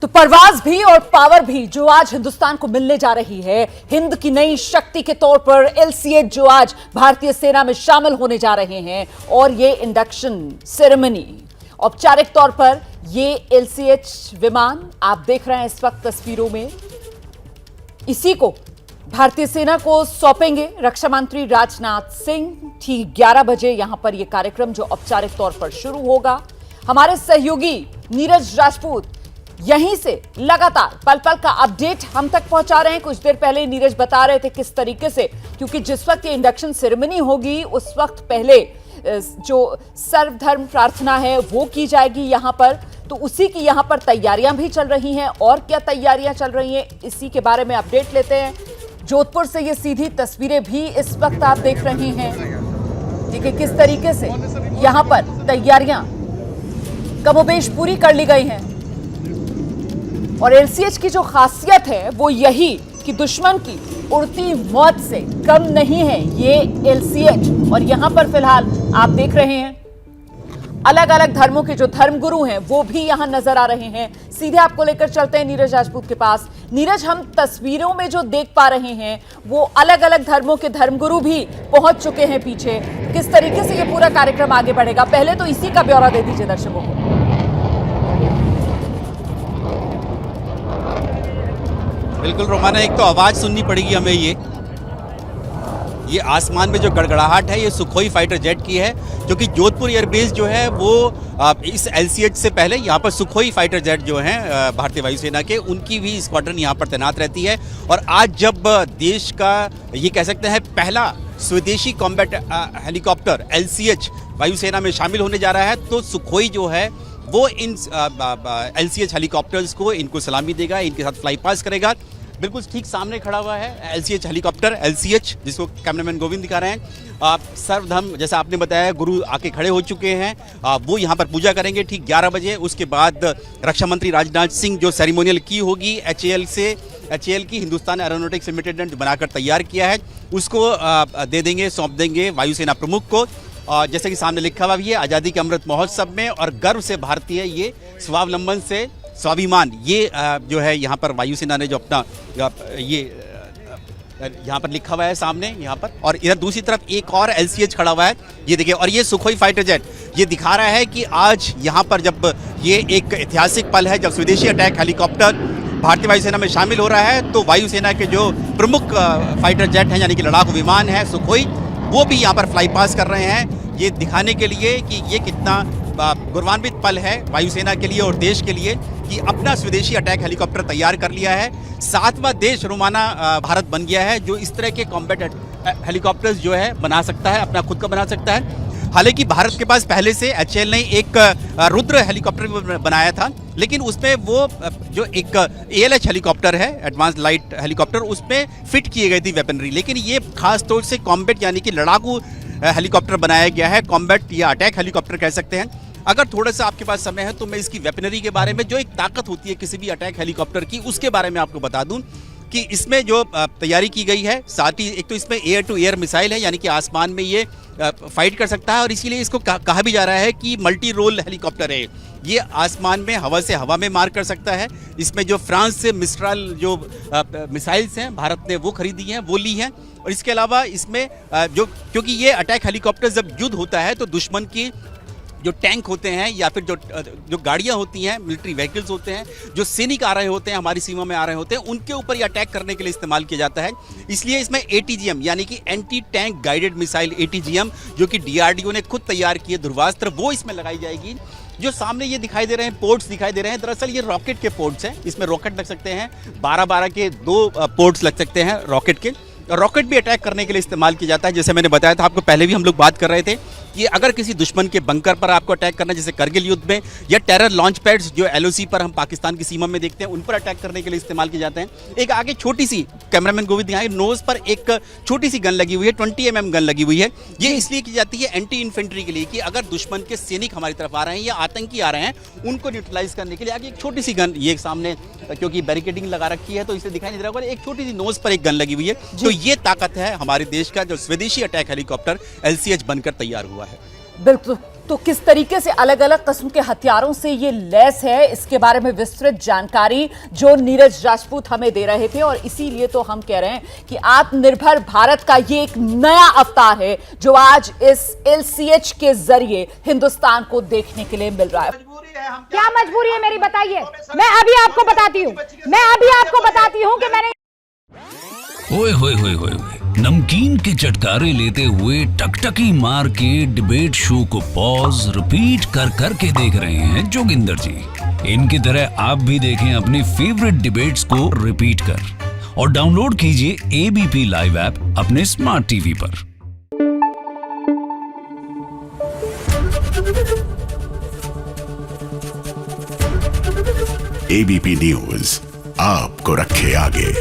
तो परवाज भी और पावर भी जो आज हिंदुस्तान को मिलने जा रही है, हिंद की नई शक्ति के तौर पर एलसीएच जो आज भारतीय सेना में शामिल होने जा रहे हैं। और ये इंडक्शन सेरेमनी औपचारिक तौर पर ये एलसीएच विमान आप देख रहे हैं इस वक्त तस्वीरों में, इसी को भारतीय सेना को सौंपेंगे रक्षा मंत्री राजनाथ सिंह। ठीक 11 बजे यहां पर यह कार्यक्रम जो औपचारिक तौर पर शुरू होगा। हमारे सहयोगी नीरज राजपूत यहीं से लगातार पल पल का अपडेट हम तक पहुंचा रहे हैं। कुछ देर पहले नीरज बता रहे थे किस तरीके से, क्योंकि जिस वक्त ये इंडक्शन सेरेमनी होगी उस वक्त पहले जो सर्वधर्म प्रार्थना है वो की जाएगी यहां पर, तो उसी की यहां पर तैयारियां भी चल रही हैं। और क्या तैयारियां चल रही हैं इसी के बारे में अपडेट लेते हैं। जोधपुर से ये सीधी तस्वीरें भी इस वक्त आप देख रहे हैं, ठीक है, किस तरीके से यहां पर तैयारियां कमोबेश पूरी कर ली गई हैं। और एलसीएच की जो खासियत है वो यही कि दुश्मन की उड़ती मौत से कम नहीं है ये एलसीएच। और यहां पर फिलहाल आप देख रहे हैं अलग अलग धर्मों के जो धर्मगुरु हैं वो भी यहां नजर आ रहे हैं। सीधे आपको लेकर चलते हैं नीरज राजपूत के पास। नीरज, हम तस्वीरों में जो देख पा रहे हैं वो अलग अलग धर्मों के धर्मगुरु भी पहुंच चुके हैं पीछे। किस तरीके से ये पूरा कार्यक्रम आगे बढ़ेगा, पहले तो इसी का ब्यौरा दे दीजिए दर्शकों को। बिल्कुल रोमाना, एक तो आवाज़ सुननी पड़ेगी हमें। ये आसमान में जो गड़गड़ाहट है ये सुखोई फाइटर जेट की है, क्योंकि जोधपुर एयरबेस जो है वो इस एलसीएच से पहले यहाँ पर सुखोई फाइटर जेट जो हैं भारतीय वायुसेना के, उनकी भी स्क्वाड्रन यहाँ पर तैनात रहती है। और आज जब देश का ये कह सकते हैं पहला स्वदेशी कॉम्बैट हेलीकॉप्टर एलसीएच वायुसेना में शामिल होने जा रहा है, तो सुखोई जो है वो इन एलसीएच हेलीकॉप्टर्स को इनको सलामी देगा, इनके साथ फ्लाई पास करेगा। बिल्कुल ठीक सामने खड़ा हुआ है एलसीएच हेलीकॉप्टर, एलसीएच जिसको कैमरामैन गोविंद दिखा रहे हैं। सर्वधर्म जैसा आपने बताया गुरु आके खड़े हो चुके हैं, वो यहाँ पर पूजा करेंगे ठीक 11 बजे। उसके बाद रक्षा मंत्री राजनाथ सिंह जो सेरेमोनियल की होगी एचएएल की हिंदुस्तान एरोनॉटिक्स लिमिटेड ने बनाकर तैयार किया है उसको दे देंगे, सौंप देंगे वायुसेना प्रमुख को। जैसे कि सामने लिखा हुआ भी है आज़ादी के अमृत महोत्सव में और गर्व से भारतीय ये स्वावलंबन से स्वाभिमान, ये जो है यहाँ पर वायुसेना ने जो अपना ये यहाँ पर लिखा हुआ है सामने यहाँ पर। और इधर दूसरी तरफ एक और एलसीएच खड़ा हुआ है, ये देखिए। और ये सुखोई फाइटर जेट ये दिखा रहा है कि आज यहाँ पर जब ये एक ऐतिहासिक पल है जब स्वदेशी अटैक हेलीकॉप्टर भारतीय वायुसेना में शामिल हो रहा है, तो वायुसेना के जो प्रमुख फाइटर जेट हैं यानी कि लड़ाकू विमान है सुखोई, वो भी यहाँ पर फ्लाई पास कर रहे हैं, ये दिखाने के लिए कि ये कितना गौरवान्वित पल है वायुसेना के लिए और देश के लिए कि अपना स्वदेशी अटैक हेलीकॉप्टर तैयार कर लिया है। 7वां देश रोमाना भारत बन गया है जो इस तरह के कॉम्बैट हेलीकॉप्टर्स जो है बना सकता है, अपना खुद का बना सकता है। हालांकि भारत के पास पहले से एचएएल ने एक रुद्र हेलीकॉप्टर बनाया था, लेकिन उसमें वो जो एक एएलएच हेलीकॉप्टर है, एडवांस लाइट हेलीकॉप्टर, उसमें फिट किए गई थी वेपनरी। लेकिन ये खास तौर से कॉम्बैट यानी कि लड़ाकू हेलीकॉप्टर बनाया गया है, कॉम्बैट या अटैक हेलीकॉप्टर कह सकते हैं। अगर थोड़ा सा आपके पास समय है तो मैं इसकी वेपनरी के बारे में, जो एक ताकत होती है किसी भी अटैक हेलीकॉप्टर की, उसके बारे में आपको बता दूं कि इसमें जो तैयारी की गई है, साथ ही एक तो इसमें एयर टू एयर मिसाइल है यानी कि आसमान में ये फाइट कर सकता है। और इसीलिए इसको कहा भी जा रहा है कि मल्टी रोल हेलीकॉप्टर है, ये आसमान में हवा से हवा में मार कर सकता है। इसमें जो फ्रांस से मिस्ट्राल जो मिसाइल्स हैं भारत ने वो खरीदी हैं, वो ली हैं। और इसके अलावा इसमें जो क्योंकि ये अटैक हेलीकॉप्टर जब युद्ध होता है तो दुश्मन की जो टैंक होते हैं या फिर जो गाड़ियां होती हैं, मिलिट्री व्हीकल्स होते हैं, जो सैनिक आ रहे होते हैं, हमारी सीमा में आ रहे होते हैं, उनके ऊपर ये अटैक करने के लिए इस्तेमाल किया जाता है। इसलिए इसमें एटीजीएम यानी कि anti tank guided missile ATGM, जो कि डीआरडीओ ने खुद तैयार किए ध्रुवास्त्र, वो इसमें लगाई जाएगी। जो सामने ये दिखाई दे रहे हैं पोर्ट्स दिखाई दे रहे हैं, दरअसल ये रॉकेट के पोर्ट्स हैं। इसमें रॉकेट लग सकते हैं, 12-12 के 2 पोर्ट्स लग सकते हैं रॉकेट के। रॉकेट भी अटैक करने के लिए इस्तेमाल किया जाता है। जैसे मैंने बताया था आपको, पहले भी हम लोग बात कर रहे थे कि अगर किसी दुश्मन के बंकर पर आपको अटैक करना, जैसे करगिल युद्ध में, या टेरर लॉन्च पैड्स जो एलओसी पर हम पाकिस्तान की सीमा में देखते हैं, उन पर अटैक करने के लिए इस्तेमाल किए जाते हैं। एक आगे छोटी सी, कैमरामैन गोविंद दिखाएं, नोज पर एक छोटी सी गन लगी हुई है, 20 mm गन लगी हुई है। ये इसलिए की जाती है एंटी इन्फेंट्री के लिए कि अगर दुश्मन के सैनिक हमारी तरफ आ रहे हैं या आतंकी आ रहे हैं, उनको न्यूट्रलाइज करने के लिए आगे एक छोटी सी गन, ये सामने क्योंकि बैरिकेडिंग लगा रखी है तो इसे दिखाई नहीं दे रहा, एक छोटी सी नोज पर एक गन लगी हुई है। तो ये ताकत है हमारे देश का जो स्वदेशी अटैक हेलीकॉप्टर एलसीएच बनकर तैयार हुआ है। बिल्कुल तो किस तरीके से अलग अलग किस्म के हथियारों से ये लैस है, इसके बारे में विस्तृत जानकारी जो नीरज राजपूत हमें दे रहे थे। और इसीलिए तो हम कह रहे हैं कि आत्मनिर्भर भारत का ये एक नया अवतार है जो आज इस LCH के जरिए हिंदुस्तान को देखने के लिए मिल रहा है। क्या मजबूरी है मेरी, बताइए। मैं अभी आपको बताती हूँ कि मैंने ओए होए होए होए होए, नमकीन के चटकारे लेते हुए टकटकी मार के डिबेट शो को पॉज रिपीट कर कर के देख रहे हैं जोगिंदर जी। इनकी तरह आप भी देखें अपनी फेवरेट डिबेट्स को रिपीट कर और डाउनलोड कीजिए ABP लाइव ऐप अपने स्मार्ट टीवी पर। ABP न्यूज आपको रखे आगे।